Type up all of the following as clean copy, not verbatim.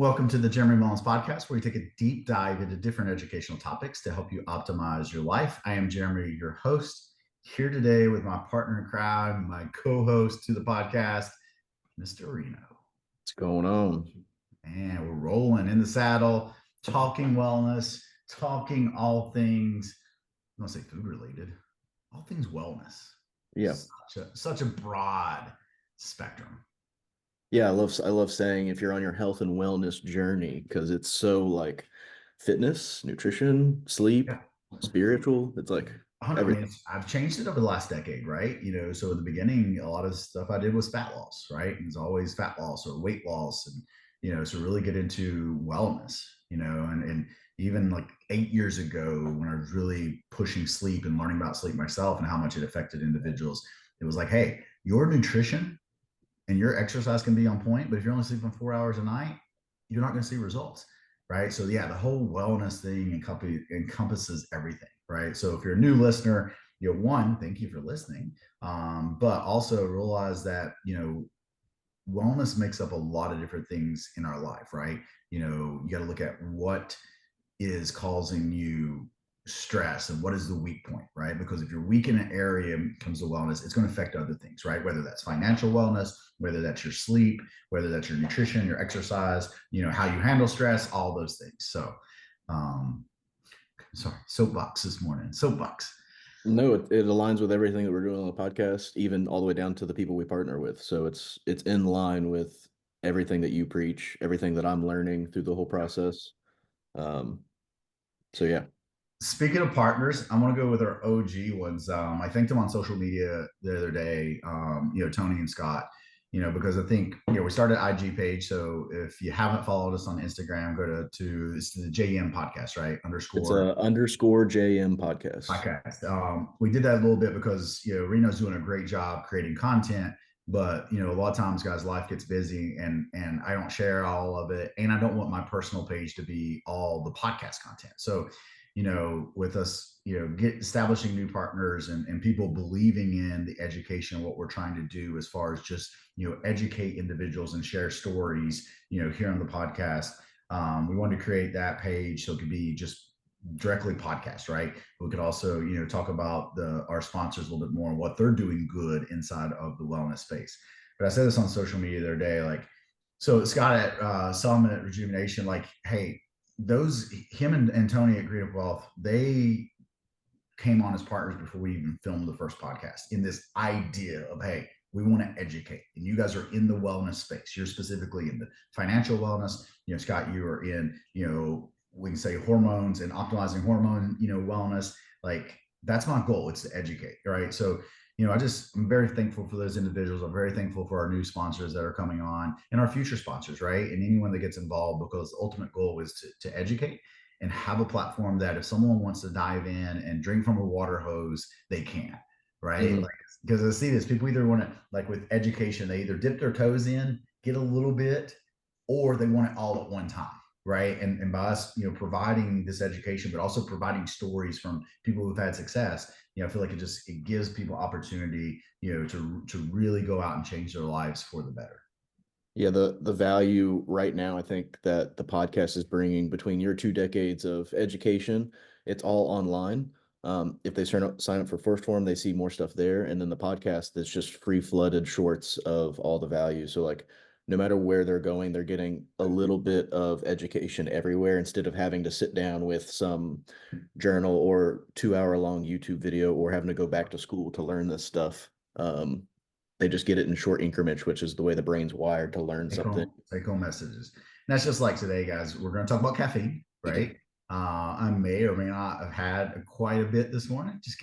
Welcome to the Jeremy Mullins podcast, where we take a deep dive into different educational topics to help you optimize your life. I am Jeremy, your host, here today with my partner in crime, my co-host to the podcast, Mr. Reno. What's going on? And we're rolling in the saddle, talking wellness, talking all things, I don't want to say food related, all things wellness. Yeah. Such a broad spectrum. Yeah, I love saying if you're on your health and wellness journey, because it's so like fitness, nutrition, sleep, Yeah. spiritual. It's like I everything. mean, I've changed it over the last decade, right? So in the beginning, a lot of stuff I did was fat loss, right? It was always fat loss or weight loss, and so really get into wellness, and even like 8 years ago when I was really pushing sleep and learning about sleep myself and how much it affected individuals, it was like, hey, your nutrition and your exercise can be on point, but if you're only sleeping 4 hours a night, you're not going to see results, right? So yeah, the whole wellness thing encompasses everything, right? So if you're a new listener, one, thank you for listening, but also realize that wellness makes up a lot of different things in our life, right? You got to look at what is causing you stress and what is the weak point, right? Because if you're weak in an area when it comes to wellness, it's going to affect other things, right? Whether that's financial wellness, whether that's your sleep, whether that's your nutrition, your exercise, how you handle stress, all those things. So, um, sorry, soapbox this morning, soapbox. No, it aligns with everything that we're doing on the podcast, even all the way down to the people we partner with. So it's in line with everything that you preach, everything that I'm learning through the whole process. Um, so yeah. Speaking of partners, I'm going to go with our OG ones. I thanked them on social media the other day, Tony and Scott, because I think, we started IG page. So if you haven't followed us on Instagram, go to it's the JM podcast, right? It's Underscore a underscore JM podcast. podcast. We did that a little bit because, Reno's doing a great job creating content, but, a lot of times guys, life gets busy and I don't share all of it. And I don't want my personal page to be all the podcast content. So, with us, establishing new partners and people believing in the education of what we're trying to do as far as just, educate individuals and share stories, here on the podcast. We wanted to create that page so it could be just directly podcast, right? We could also, talk about our sponsors a little bit more and what they're doing good inside of the wellness space. But I said this on social media the other day, like, so Scott at Summit at Rejuvenation, like, hey, him and Tony at Great Wealth, they came on as partners before we even filmed the first podcast in this idea of, hey, we want to educate, and you guys are in the wellness space. You're specifically in the financial wellness. Scott, you are in, we can say hormones and optimizing hormone, wellness. Like, that's my goal. It's to educate, right? So, I'm very thankful for those individuals. I'm very thankful for our new sponsors that are coming on and our future sponsors, right? And anyone that gets involved, because the ultimate goal is to educate and have a platform that if someone wants to dive in and drink from a water hose, they can, right? Mhm. Like, because I see this, people either want to, like with education, they either dip their toes in, get a little bit, or they want it all at one time, right? And by us, providing this education, but also providing stories from people who've had success, I feel like it gives people opportunity, to really go out and change their lives for the better. Yeah, the value right now, I think that the podcast is bringing between your 2 decades of education, it's all online. If they sign up for First Form, they see more stuff there, and then the podcast is just free flooded shorts of all the value. So like, no matter where they're going, they're getting a little bit of education everywhere instead of having to sit down with some journal or 2 hour long YouTube video or having to go back to school to learn this stuff. They just get it in short increments, which is the way the brain's wired to learn something. Take home messages. And that's just like today, guys. We're going to talk about caffeine, right? I may or may not have had quite a bit this morning. Just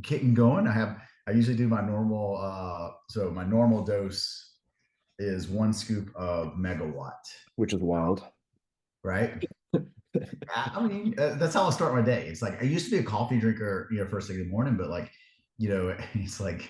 getting going. I usually do my normal. So my normal dose is 1 scoop of megawatt, Which is wild. right? I mean, that's how I start my day. It's like I used to be a coffee drinker, first thing in the morning, but like, it's like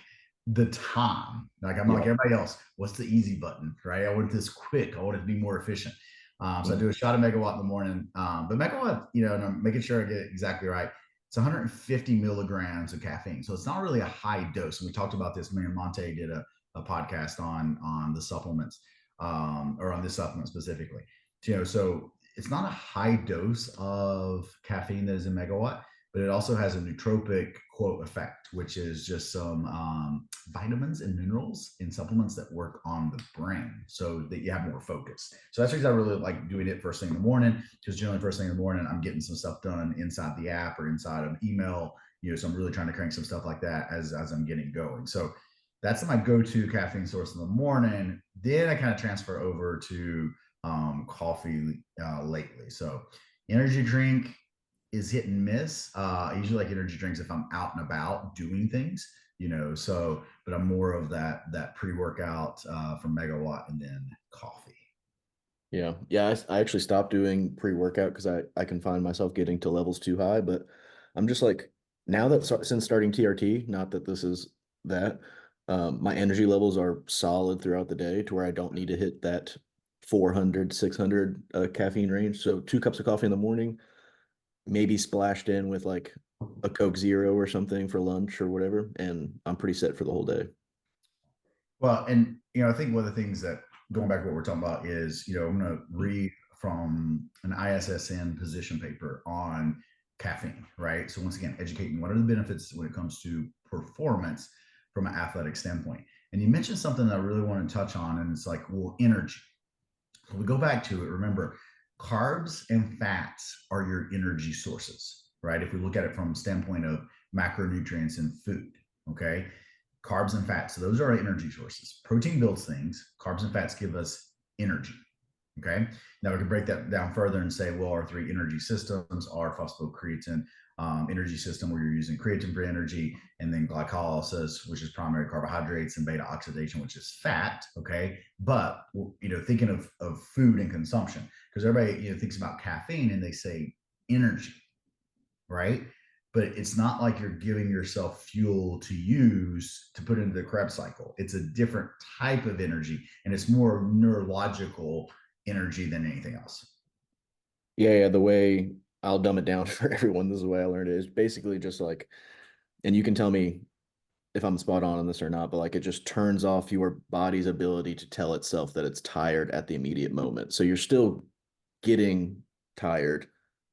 the time. Like I'm like Yeah. everybody else. What's the easy button, right? I want this quick. I want it to be more efficient. So I do a shot of megawatt in the morning. But megawatt, and I'm making sure I get it exactly right. It's 150 milligrams of caffeine, so it's not really a high dose. And we talked about this. Me and Monte did a podcast on the supplements, or on this supplement specifically. So it's not a high dose of caffeine that is in megawatt, but it also has a nootropic quote effect, which is just some vitamins and minerals in supplements that work on the brain so that you have more focus. So that's the reason I really like doing it first thing in the morning, because generally first thing in the morning, I'm getting some stuff done inside the app or inside of email. So I'm really trying to crank some stuff like that as I'm getting going. So that's my go-to caffeine source in the morning. Then I kind of transfer over to coffee lately. So energy drink is hit and miss. I usually like energy drinks if I'm out and about doing things, so, but I'm more of that pre-workout from Megawatt and then coffee. Yeah. Yeah. I actually stopped doing pre-workout because I can find myself getting to levels too high. But I'm just like, now that since starting TRT, not that this is that, my energy levels are solid throughout the day to where I don't need to hit that 400, 600 caffeine range. So 2 cups of coffee in the morning, maybe splashed in with like a Coke Zero or something for lunch or whatever. And I'm pretty set for the whole day. Well, and I think one of the things that, going back to what we're talking about, is I'm going to read from an ISSN position paper on caffeine, right? So once again, educating what are the benefits when it comes to performance from an athletic standpoint. And you mentioned something that I really want to touch on, and it's like, well, energy. So we go back to it. Remember, carbs and fats are your energy sources, right? If we look at it from a standpoint of macronutrients in food, okay? Carbs and fats, so those are our energy sources. Protein builds things, carbs and fats give us energy. Okay. Now we can break that down further and say, well, our 3 energy systems are phosphocreatine energy system, where you're using creatine for energy, and then glycolysis, which is primary carbohydrates, and beta oxidation, which is fat. Okay. But, thinking of food and consumption, because everybody, thinks about caffeine and they say energy, right? But it's not like you're giving yourself fuel to use to put into the Krebs cycle. It's a different type of energy, and it's more neurological energy than anything else. Yeah, yeah. The way I'll dumb it down for everyone, this is the way I learned it, is basically just like, and you can tell me if I'm spot on this or not, but like it just turns off your body's ability to tell itself that it's tired at the immediate moment. So you're still getting tired,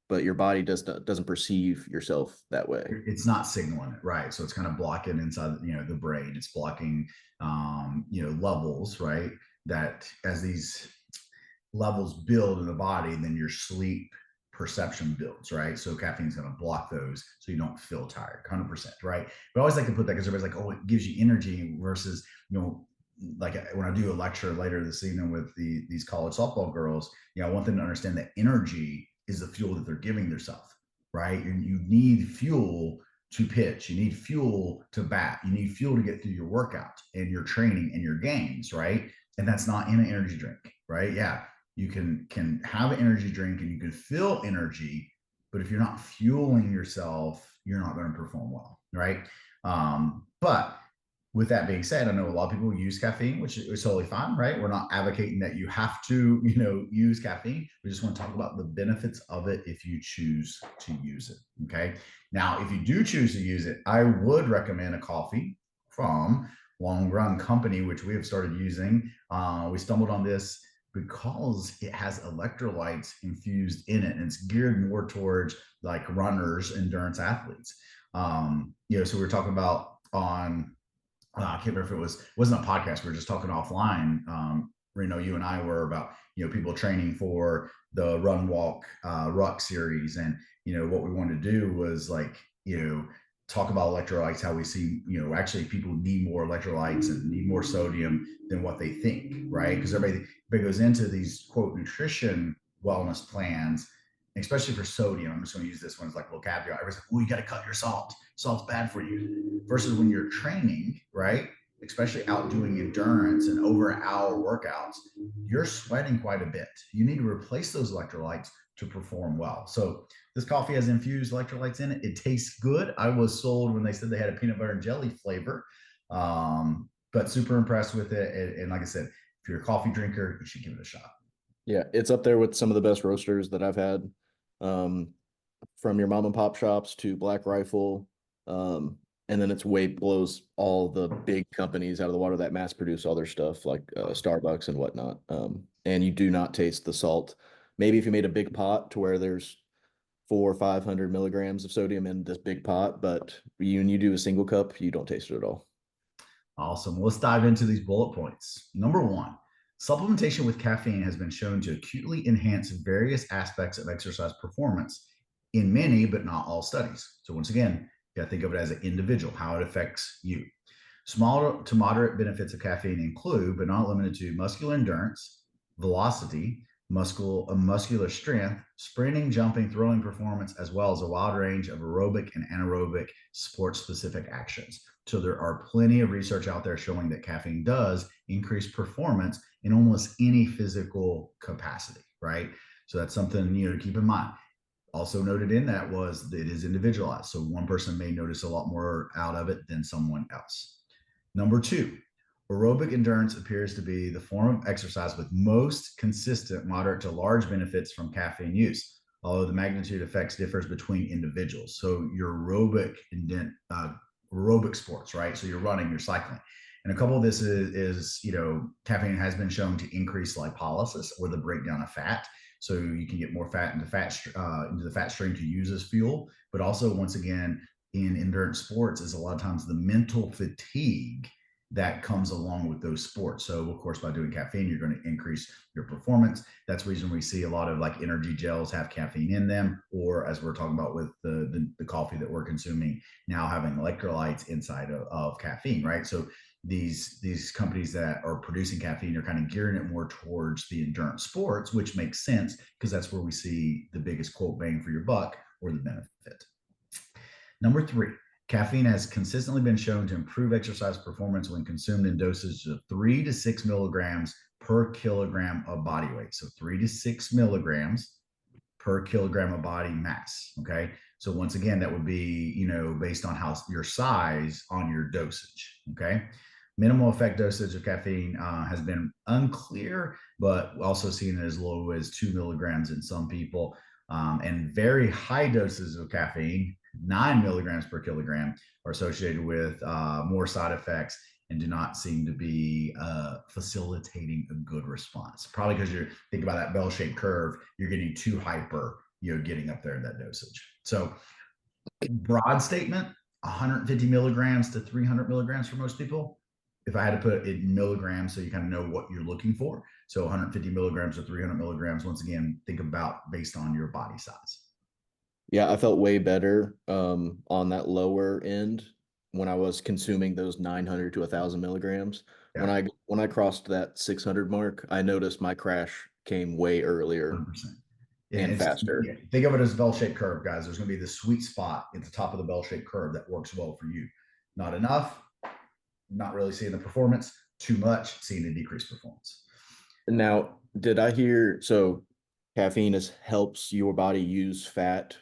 but your body doesn't perceive yourself that way. It's not signaling it, right? So it's kind of blocking inside, the brain. It's blocking, levels, right? That as these levels build in the body, then your sleep perception builds, right? So caffeine's going to block those so you don't feel tired, 100%, right? But I always like to put that, because everybody's like, oh, it gives you energy, versus, like when I do a lecture later this evening with these college softball girls, I want them to understand that energy is the fuel that they're giving themselves, right? You need fuel to pitch. You need fuel to bat. You need fuel to get through your workout and your training and your games, right? And that's not in an energy drink, right? Yeah, you can have an energy drink and you can feel energy, but if you're not fueling yourself, you're not going to perform well, right? But with that being said, I know a lot of people use caffeine, which is totally fine, right? We're not advocating that you have to, use caffeine. We just want to talk about the benefits of it if you choose to use it. Okay. Now, if you do choose to use it, I would recommend a coffee from Long Run Company, which we have started using. We stumbled on this because it has electrolytes infused in it, and it's geared more towards like runners, endurance athletes. So we were talking about on I can't remember if wasn't a podcast. We were just talking offline. Reno, you and I were about, people training for the run, walk, ruck series. And, what we wanted to do was like, talk about electrolytes, how we see, actually people need more electrolytes and need more sodium than what they think, right? Because everybody goes into these quote nutrition wellness plans, especially for sodium. I'm just going to use this one as like vocabulary. Everybody's like, oh, you got to cut your salt. Salt's bad for you. Versus when you're training, right? Especially out doing endurance and over hour workouts, you're sweating quite a bit. You need to replace those electrolytes to perform well. So this coffee has infused electrolytes in it. It tastes good. I was sold when they said they had a peanut butter and jelly flavor, but super impressed with it. And like I said, if you're a coffee drinker, you should give it a shot. Yeah, it's up there with some of the best roasters that I've had, um, from your mom and pop shops to Black Rifle. And then it's way blows all the big companies out of the water that mass produce all their stuff, like Starbucks and whatnot. And you do not taste the salt. maybe if you made a big pot to where there's 400 or 500 milligrams of sodium in this big pot, but when you do a single cup, you don't taste it at all. Awesome. Let's dive into these bullet points. Number one, supplementation with caffeine has been shown to acutely enhance various aspects of exercise performance in many, but not all studies. So, once again, you got to think of it as an individual, how it affects you. Small to moderate benefits of caffeine include, but not limited to, muscular endurance, velocity, muscular strength, sprinting, jumping, throwing performance, as well as a wide range of aerobic and anaerobic sports specific actions. So there are plenty of research out there showing that caffeine does increase performance in almost any physical capacity, right? So that's something to keep in mind. Also noted in that was that it is individualized. So one person may notice a lot more out of it than someone else. Number two, aerobic endurance appears to be the form of exercise with most consistent moderate to large benefits from caffeine use, although the magnitude effects differs between individuals. So your aerobic sports, right? So you're running, you're cycling. And a couple of this is caffeine has been shown to increase lipolysis, or the breakdown of fat. So you can get more fat into the fat stream to use as fuel. But also, once again, in endurance sports is a lot of times the mental fatigue that comes along with those sports. So of course, by doing caffeine, you're going to increase your performance. That's the reason we see a lot of like energy gels have caffeine in them, or as we're talking about with the coffee that we're consuming now, having electrolytes inside of caffeine, right? So these companies that are producing caffeine are kind of gearing it more towards the endurance sports, which makes sense because that's where we see the biggest quote bang for your buck or the benefit. Number three, caffeine has consistently been shown to improve exercise performance when consumed in dosages of 3 to 6 milligrams per kilogram of body weight. So 3 to 6 milligrams per kilogram of body mass. Okay. So once again, that would be, based on how your size on your dosage. Okay. Minimal effect dosage of caffeine has been unclear, but also seen as low as 2 milligrams in some people. And very high doses of caffeine, 9 milligrams per kilogram, are associated with more side effects and do not seem to be facilitating a good response. Probably because you're thinking about that bell-shaped curve, you're getting too hyper, getting up there in that dosage. So broad statement, 150 milligrams to 300 milligrams for most people. If I had to put it in milligrams, so you kind of know what you're looking for. So 150 milligrams or 300 milligrams, once again, think about based on your body size. Yeah, I felt way better on that lower end when I was consuming those 900 to 1,000 milligrams. When Yeah. I crossed that 600 mark, I noticed my crash came way earlier 100%. and And faster. think of it as a bell-shaped curve, guys. There's going to be this sweet spot at the top of the bell-shaped curve that works well for you. Not enough, not really seeing the performance. Too much, seeing a decreased performance. Now, did I hear so caffeine helps your body use fat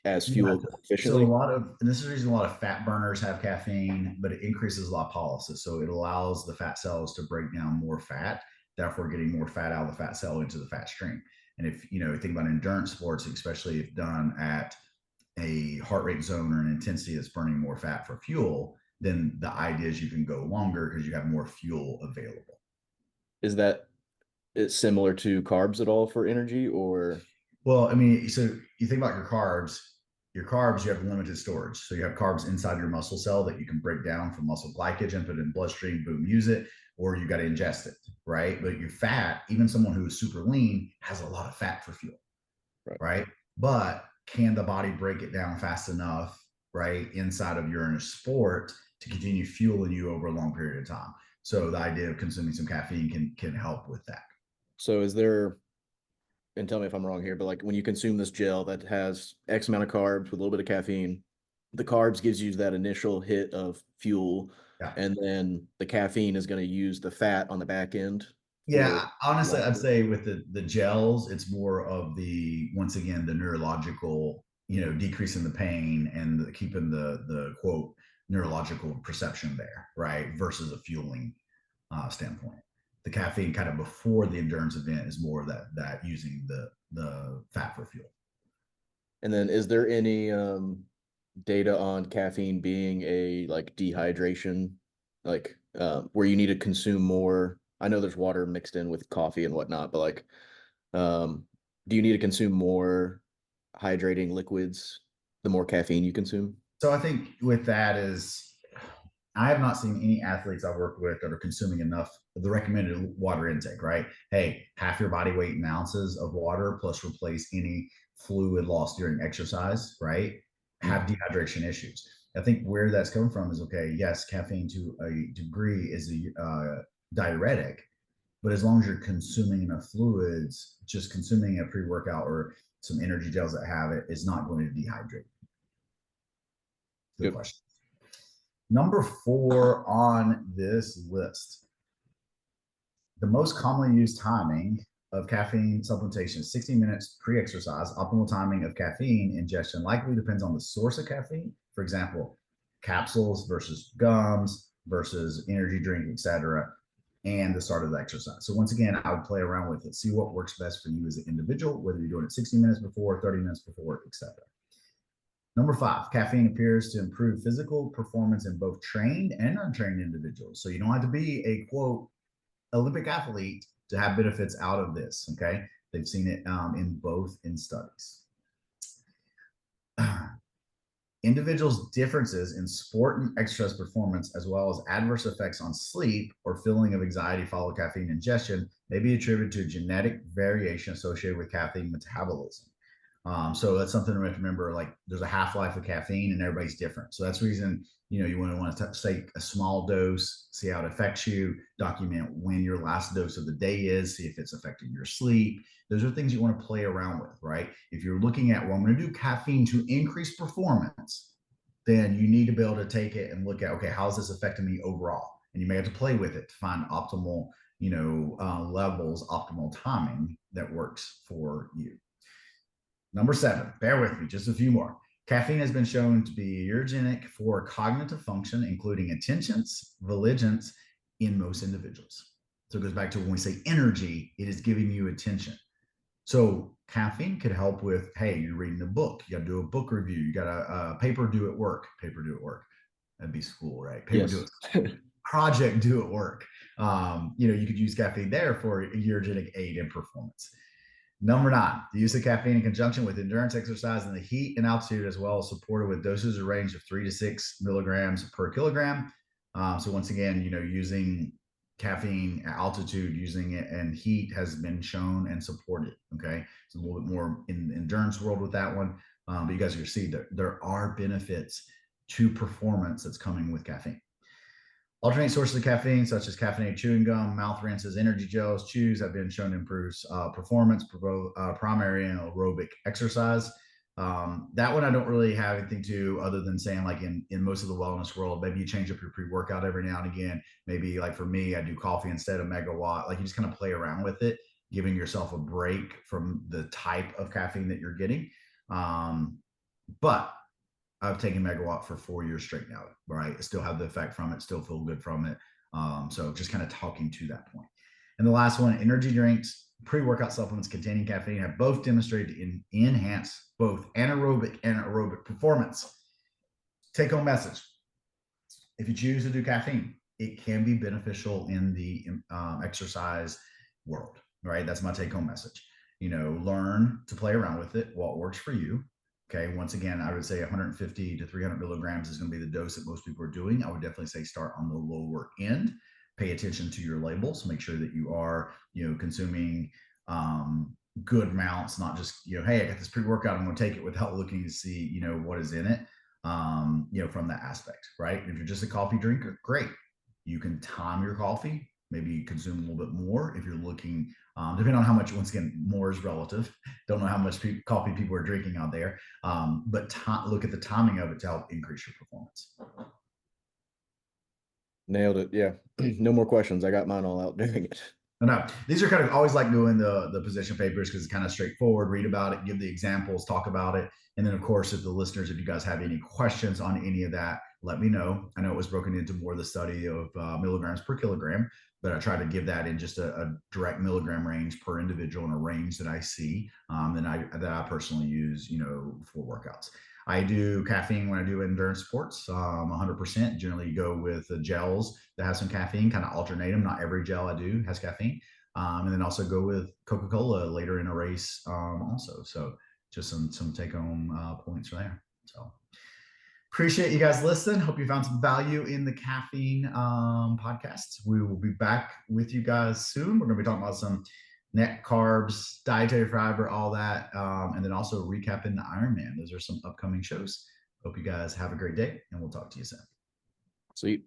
as Yeah. fuel So efficiently? and this is the reason a lot of fat burners have caffeine, but it increases lipolysis. So it allows the fat cells to break down more fat, therefore getting more fat out of the fat cell into the fat stream. And if think about endurance sports, especially if done at a heart rate zone or an intensity that's burning more fat for fuel, then the idea is you can go longer because you have more fuel available. Is that it's similar to carbs at all for energy or Well, I mean, so you think about your carbs. Your carbs, you have limited storage. So you have carbs inside your muscle cell that you can break down from muscle glycogen, put it in bloodstream, boom, use it, or you got to ingest it, right? But your fat, even someone who is super lean, has a lot of fat for fuel, right? right? But can the body break it down fast enough, right, inside of your inner sport to continue fueling you over a long period of time? So the idea of consuming some caffeine can help with that. So is there, and tell me if I'm wrong here, but like when you consume this gel that has X amount of carbs with a little bit of caffeine, the carbs gives you that initial hit of fuel, Yeah. and then the caffeine is going to use the fat on the back end for Yeah, honestly, I'd longer. say with the gels, it's more of the once again the neurological, decreasing the pain and keeping the quote neurological perception there, right? Versus a fueling standpoint. The caffeine kind of before the endurance event is more that using the fat for fuel. And then is there any data on caffeine being a like dehydration, like where you need to consume more? I know there's water mixed in with coffee and whatnot, but like Do you need to consume more hydrating liquids the more caffeine you consume? So I think with that is I have not seen any athletes I've worked with that are consuming enough of the recommended water intake, right? Hey, half your body weight in ounces of water plus replace any fluid loss during exercise, right? Have Mm. dehydration issues. I think where that's coming from is okay, yes, caffeine to a degree is a diuretic, but as long as you're consuming enough fluids, just consuming a pre workout or some energy gels that have it is not going to dehydrate. Good Good. question. Number 4 on this list, the most commonly used timing of caffeine supplementation is 60 minutes pre-exercise. Optimal timing of caffeine ingestion likely depends on the source of caffeine. For example, capsules versus gums versus energy drink, etc., and the start of the exercise. So once again, I would play around with it, see what works best for you as an individual, whether you're doing it 60 minutes before, 30 minutes before, etc. Number 5, caffeine appears to improve physical performance in both trained and untrained individuals. So you don't have to be a quote Olympic athlete to have benefits out of this. Okay, they've seen it in both in studies. Individuals' differences in sport and exercise performance, as well as adverse effects on sleep or feeling of anxiety following caffeine ingestion, may be attributed to genetic variation associated with caffeine metabolism. So that's something we have to remember. Like, there's a half life of caffeine, and everybody's different. So that's the reason you want to take a small dose, see how it affects you, document when your last dose of the day is, see if it's affecting your sleep. Those are things you want to play around with, right? If you're looking at, well, I'm going to do caffeine to increase performance, then you need to be able to take it and look at, okay, how is this affecting me overall? And you may have to play with it to find optimal, levels, optimal timing that works for you. Number 7, bear with me, just a few more. Caffeine has been shown to be neurogenic for cognitive function, including attentions, vigilance in most individuals. So it goes back to when we say energy, it is giving you attention. So caffeine could help with, hey, you're reading a book, you got to do a book review, you got a paper due at work. That'd be school, right? Paper due Yes. at school. Project due at work. You could use caffeine there for a neurogenic aid in performance. Number 9, the use of caffeine in conjunction with endurance exercise in the heat and altitude, as well as supported with doses a range of 3 to 6 milligrams per kilogram. So once again, using caffeine at altitude, using it in heat has been shown and supported. Okay, it's a little bit more in the endurance world with that one, but you guys are see that there are benefits to performance that's coming with caffeine. Alternate sources of caffeine, such as caffeinated chewing gum, mouth rinses, energy gels, chews, have been shown to improve performance for both primary and aerobic exercise. That one I don't really have anything to other than saying, like, in most of the wellness world, maybe you change up your pre-workout every now and again. Maybe, like, for me, I do coffee instead of megawatt. Like, you just kind of play around with it, giving yourself a break from the type of caffeine that you're getting. But I've taken megawatt for 4 years straight now, right? I still have the effect from it, still feel good from it. So just kind of talking to that point. And the last one, energy drinks, pre-workout supplements containing caffeine have both demonstrated to enhance both anaerobic and aerobic performance. Take home message. If you choose to do caffeine, it can be beneficial in the exercise world, right? That's my take home message. Learn to play around with it, what works for you. Okay, once again, I would say 150 to 300 milligrams is going to be the dose that most people are doing. I would definitely say start on the lower end. Pay attention to your labels. Make sure that you are, consuming good amounts, not just, hey, I got this pre-workout, I'm going to take it without looking to see, what is in it, from that aspect, right? If you're just a coffee drinker, great. You can time your coffee, maybe consume a little bit more if you're looking, depending on how much, once again, more is relative. Don't know how much coffee people are drinking out there, but look at the timing of it to help increase your performance. Nailed it. Yeah. No more questions. I got mine all out during it. No, these are kind of always like doing the position papers because it's kind of straightforward. Read about it, give the examples, talk about it. And then, of course, if you guys have any questions on any of that, let me know. I know it was broken into more of the study of milligrams per kilogram, but I try to give that in just a direct milligram range per individual and a range that I see that I personally use, for workouts. I do caffeine when I do endurance sports, 100%. Generally go with the gels that have some caffeine, kind of alternate them. Not every gel I do has caffeine. And then also go with Coca-Cola later in a race also. So just some take-home points there. So appreciate you guys listening. Hope you found some value in the Caffeine podcast. We will be back with you guys soon. We're going to be talking about some net carbs, dietary fiber, all that, and then also recapping the Ironman. Those are some upcoming shows. Hope you guys have a great day, and we'll talk to you soon. Sweet.